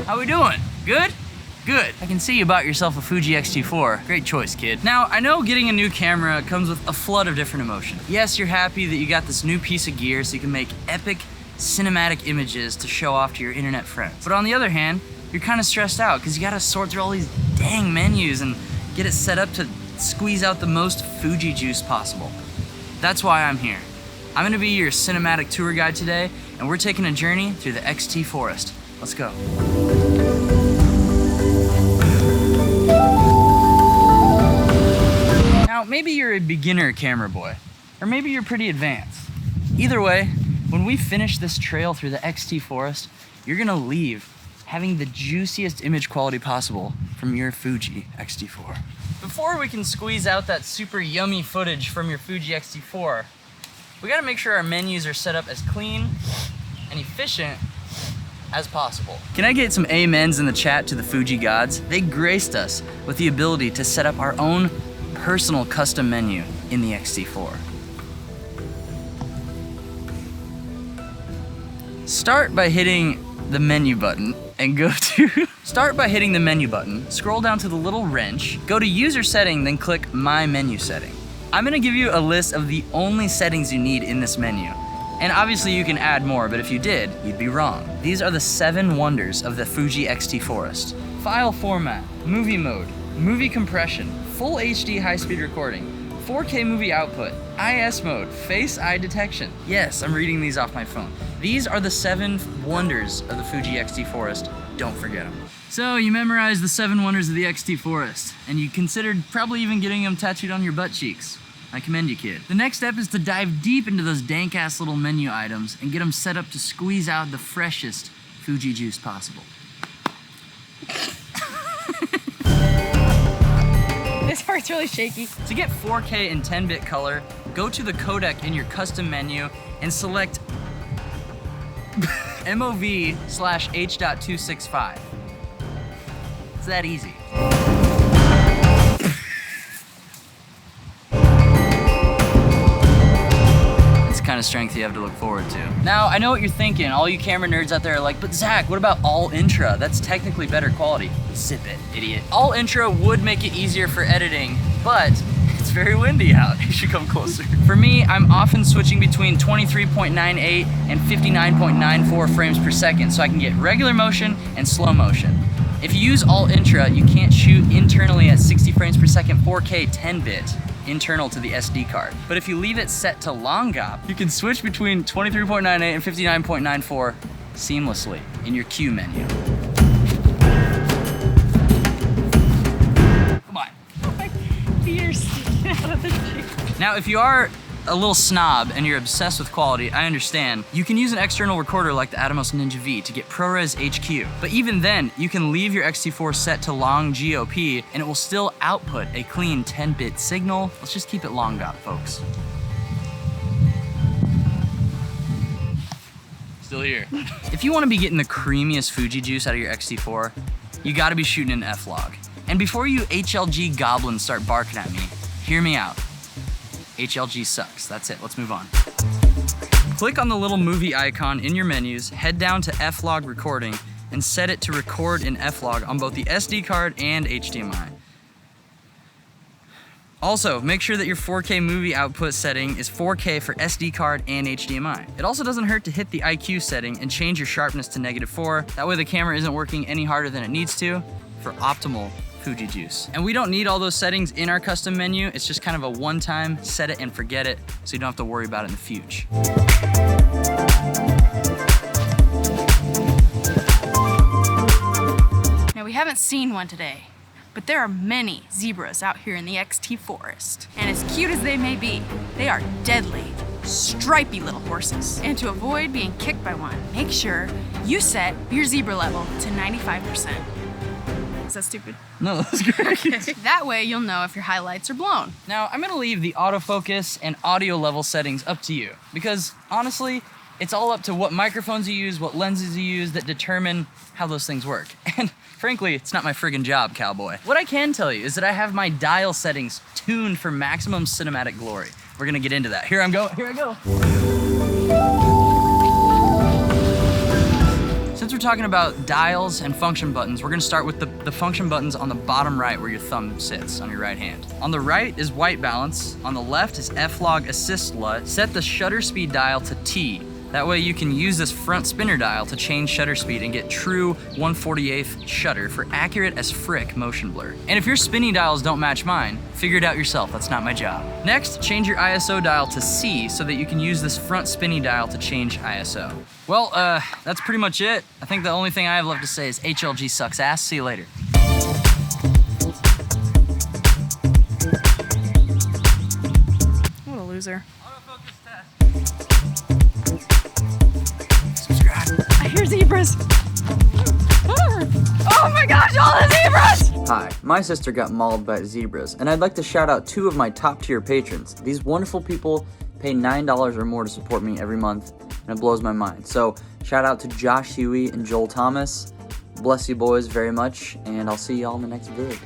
How we doing? Good? Good. I can see you bought yourself a Fuji XT4. Great choice, kid. Now, I know getting a new camera comes with a flood of different emotions. Yes, you're happy that you got this new piece of gear so you can make epic cinematic images to show off to your internet friends. But on the other hand, you're kind of stressed out because you gotta sort through all these dang menus and get it set up to squeeze out the most Fuji juice possible. That's why I'm here. I'm gonna be your cinematic tour guide today, and we're taking a journey through the XT forest. Let's go. Now, maybe you're a beginner camera boy, or maybe you're pretty advanced. Either way, when we finish this trail through the XT forest, you're gonna leave having the juiciest image quality possible from your Fuji XT4. Before we can squeeze out that super yummy footage from your Fuji XT4, we gotta make sure our menus are set up as clean and efficient as possible. Can I get some amens in the chat to the Fuji gods? They graced us with the ability to set up our own personal custom menu in the XT4. Start by hitting the menu button and go to Start by hitting the menu button, scroll down to the little wrench, go to user setting, then click my menu setting. I'm gonna give you a list of the only settings you need in this menu. And obviously you can add more, but if you did, you'd be wrong. These are the 7 wonders of the Fuji XT forest. File format, movie mode, movie compression, full HD high-speed recording, 4K movie output, IS mode, face eye detection. Yes, I'm reading these off my phone. These are the 7 wonders of the Fuji XT forest. Don't forget them. So you memorized the 7 wonders of the XT forest, and you considered probably even getting them tattooed on your butt cheeks. I commend you, kid. The next step is to dive deep into those dank-ass little menu items and get them set up to squeeze out the freshest Fuji juice possible. This part's really shaky. To get 4K and 10-bit color, go to the codec in your custom menu and select MOV/H.265. It's that easy. It's the kind of strength you have to look forward to. Now, I know what you're thinking. All you camera nerds out there are like, but Zach, what about all intra? That's technically better quality. Zip it, idiot. All intra would make it easier for editing, but it's very windy out. You should come closer. For me, I'm often switching between 23.98 and 59.94 frames per second so I can get regular motion and slow motion. If you use all intra, you can't shoot internally at 60 frames per second 4K 10-bit internal to the SD card. But if you leave it set to long op, you can switch between 23.98 and 59.94 seamlessly in your Q menu. Come on. Oh, my ears sticking out of the cheek. Now, if you are a little snob and you're obsessed with quality, I understand. You can use an external recorder like the Atomos Ninja V to get ProRes HQ. But even then, you can leave your XT4 set to long GOP and it will still output a clean 10-bit signal. Let's just keep it long GOP, folks. Still here. If you want to be getting the creamiest Fuji juice out of your XT4, you gotta be shooting an F-Log. And before you HLG goblins start barking at me, hear me out. HLG sucks. That's it. Let's move on. Click on the little movie icon in your menus, head down to F-Log recording, and set it to record in F-Log on both the SD card and HDMI. Also, make sure that your 4K movie output setting is 4K for SD card and HDMI. It also doesn't hurt to hit the IQ setting and change your sharpness to -4. That way the camera isn't working any harder than it needs to for optimal Fuji juice. And we don't need all those settings in our custom menu. It's just kind of a one-time set it and forget it so you don't have to worry about it in the future. Now, we haven't seen one today, but there are many zebras out here in the XT forest. And as cute as they may be, they are deadly, stripy little horses. And to avoid being kicked by one, make sure you set your zebra level to 95%. Is that stupid? No, that's great. Okay. That way you'll know if your highlights are blown. Now, I'm gonna leave the autofocus and audio level settings up to you because honestly, it's all up to what microphones you use, what lenses you use that determine how those things work. And frankly, it's not my friggin' job, cowboy. What I can tell you is that I have my dial settings tuned for maximum cinematic glory. We're gonna get into that. Here I go. we're talking about dials and function buttons, we're gonna start with the function buttons on the bottom right where your thumb sits on your right hand. On the right is white balance, on the left is F-log assist LUT. Set the shutter speed dial to T. That way you can use this front spinner dial to change shutter speed and get true 1/48 shutter for accurate as frick motion blur. And if your spinning dials don't match mine, figure it out yourself, that's not my job. Next, change your ISO dial to C so that you can use this front spinning dial to change ISO. Well, that's pretty much it. I think the only thing I have left to say is HLG sucks ass. See you later. What a loser. Autofocus test. I hear zebras. Oh my gosh, all the zebras! Hi, my sister got mauled by zebras, and I'd like to shout out 2 of my top tier patrons. These wonderful people pay $9 or more to support me every month, and it blows my mind. So shout out to Josh Huey and Joel Thomas. Bless you boys very much, and I'll see y'all in the next vid.